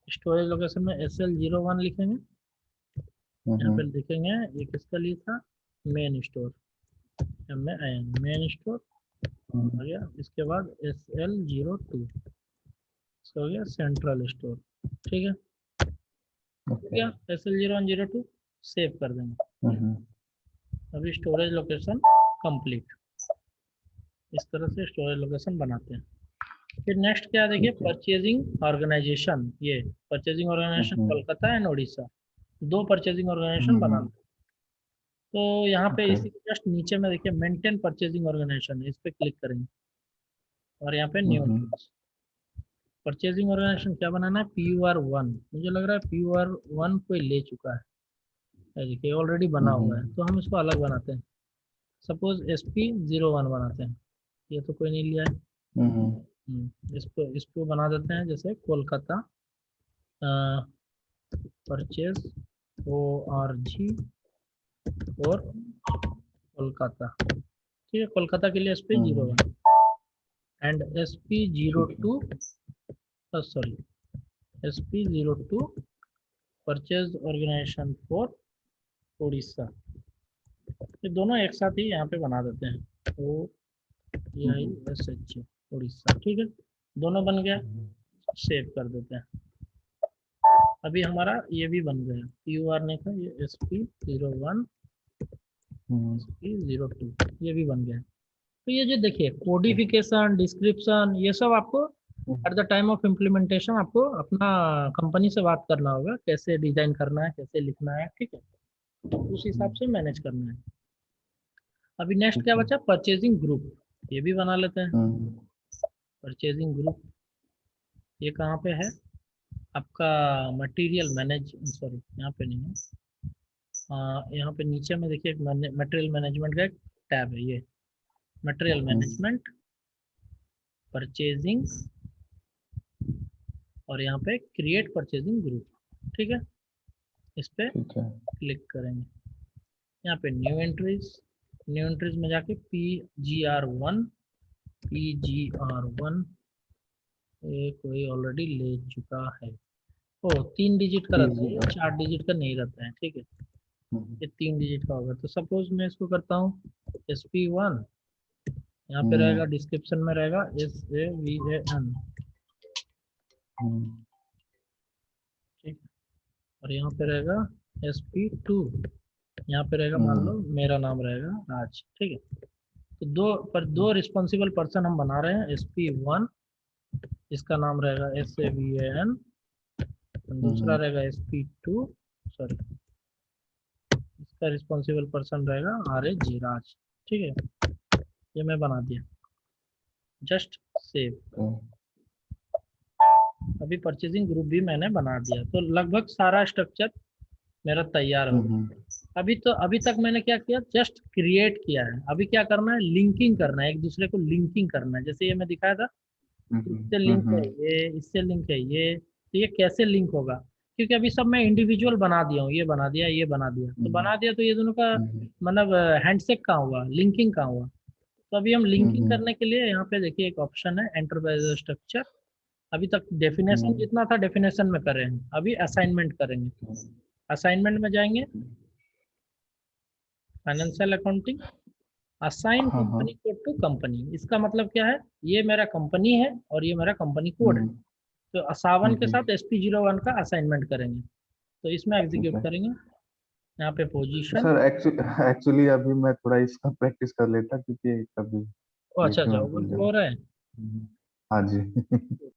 स्टोरेज लोकेशन में SL01 लिखेंगे, यहाँ पे लिखेंगे ये किसका लिए था, मेन स्टोर, मेन स्टोर हो गया। इसके बाद SL02 हो गया सेंट्रल स्टोर, ठीक है, हो गया SL01 02, सेव कर देंगे। अभी स्टोरेज लोकेशन कंप्लीट, इस तरह से स्टोरेज लोकेशन बनाते हैं। फिर नेक्स्ट क्या देखिए, परचेजिंग ऑर्गेनाइजेशन, ये purchasing organisation Kolkata and Orissa, 2 purchasing organisation बनाना। तो यहाँ पे इसी जस्ट नीचे में देखिए मेंटेन परचेजिंग ऑर्गेनाइजेशन, इस पे क्लिक करेंगे और यहाँ पे न्यू परचेजिंग ऑर्गेनाइजेशन क्या बनाना है, PUR1, मुझे लग रहा है PUR1 कोई ले चुका है, देखिए ऑलरेडी बना हुआ है, तो हम इसको अलग बनाते हैं। सपोज SP01 बनाते हैं, ये तो कोई नहीं लिया है। इसको बना देते हैं जैसे कोलकाता परचेज ORG और कोलकाता, ठीक है, कोलकाता के लिए SP01 and SP02 sorry SP02 purchase organisation for Orissa, ये दोनों एक साथ ही यहाँ पे बना देते हैं, OISH उड़ीसा, ठीक है, दोनों बन गया, सेव कर देते हैं। अभी हमारा ये भी बन गया, PUR ने था, ये SP01 SP02 ये भी बन गया। तो ये जो देखिए कोडिफिकेशन, डिस्क्रिप्शन, ये सब आपको at the time of implementation आपको अपना कंपनी से बात करना होगा, कैसे डिजाइन करना है, कैसे लिखना है, ठीक है, उस हिसाब से मैनेज करना है। अभी नेक्स्ट क्या बचा, परचेजिंग ग्रुप, ये भी बना लेते हैं। परचेजिंग ग्रुप ये कहाँ पे है आपका, मटेरियल मैनेज, सॉरी यहाँ पे नहीं है, यहाँ पे नीचे में देखिए मटेरियल मैनेजमेंट का एक टैब है, ये मटेरियल मैनेजमेंट, परचेजिंग और यहाँ पे क्रिएट परचेजिंग ग्रुप, ठीक है, इस पे क्लिक करेंगे। यहाँ पे न्यू एंट्रीज में जाके PGR1 ये कोई ऑलरेडी ले चुका है, 3 डिजिट का रहता है, 4 डिजिट का नहीं रहता है, ठीक है, ये 3 डिजिट का होगा। तो सपोज मैं इसको करता हूँ SP1, यहाँ पे रहेगा डिस्क्रिप्शन में रहेगा SAVAN, ठीक, और यहाँ पे रहेगा SP2, यहाँ पे रहेगा मान लो मेरा नाम रहेगा राज, ठीक है, तो दो रिस्पॉन्सिबल पर्सन हम बना रहे हैं, SP1 इसका नाम रहेगा SAVAN, दूसरा रहेगा SP2 सॉरी इसका रिस्पॉन्सिबल पर्सन रहेगा RAG राज, ठीक है, ये मैं बना दिया, जस्ट सेव। अभी परचेजिंग ग्रुप भी मैंने बना दिया, तो लगभग सारा स्ट्रक्चर मेरा तैयार हो गया। अभी तक मैंने क्या किया, जस्ट क्रिएट किया है। अभी क्या करना है, लिंकिंग करना है, एक दूसरे को लिंकिंग करना है, जैसे ये मैं दिखाया था, इससे लिंक है ये, इससे लिंक है ये, तो ये कैसे लिंक होगा, क्योंकि अभी सब मैं इंडिविजुअल बना दिया हूँ, ये बना दिया, ये बना दिया, तो बना दिया, तो ये दोनों का मतलब हैंडशेक कहाँ हुआ, लिंकिंग कहाँ हुआ। तो अभी हम लिंकिंग करने के लिए यहाँ पे देखिए एक ऑप्शन है एंटरप्राइज स्ट्रक्चर, अभी तक डेफिनेशन जितना था डेफिनेशन में कर रहे हैं, अभी असाइनमेंट करेंगे। असाइनमेंट में जाएंगे, financial accounting, assign company code to company, इसका मतलब क्या है, ये मेरा कंपनी है और ये मेरा कंपनी कोड है, तो असावन के साथ SP01 का असाइनमेंट करेंगे, तो इसमें एग्जीक्यूट करेंगे। यहाँ पे पोजीशन, सर एक्चुअली अभी मैं थोड़ा इसका प्रैक्टिस कर लेता, क्योंकि कभी अच्छा वो हो रहा है, हाँ जी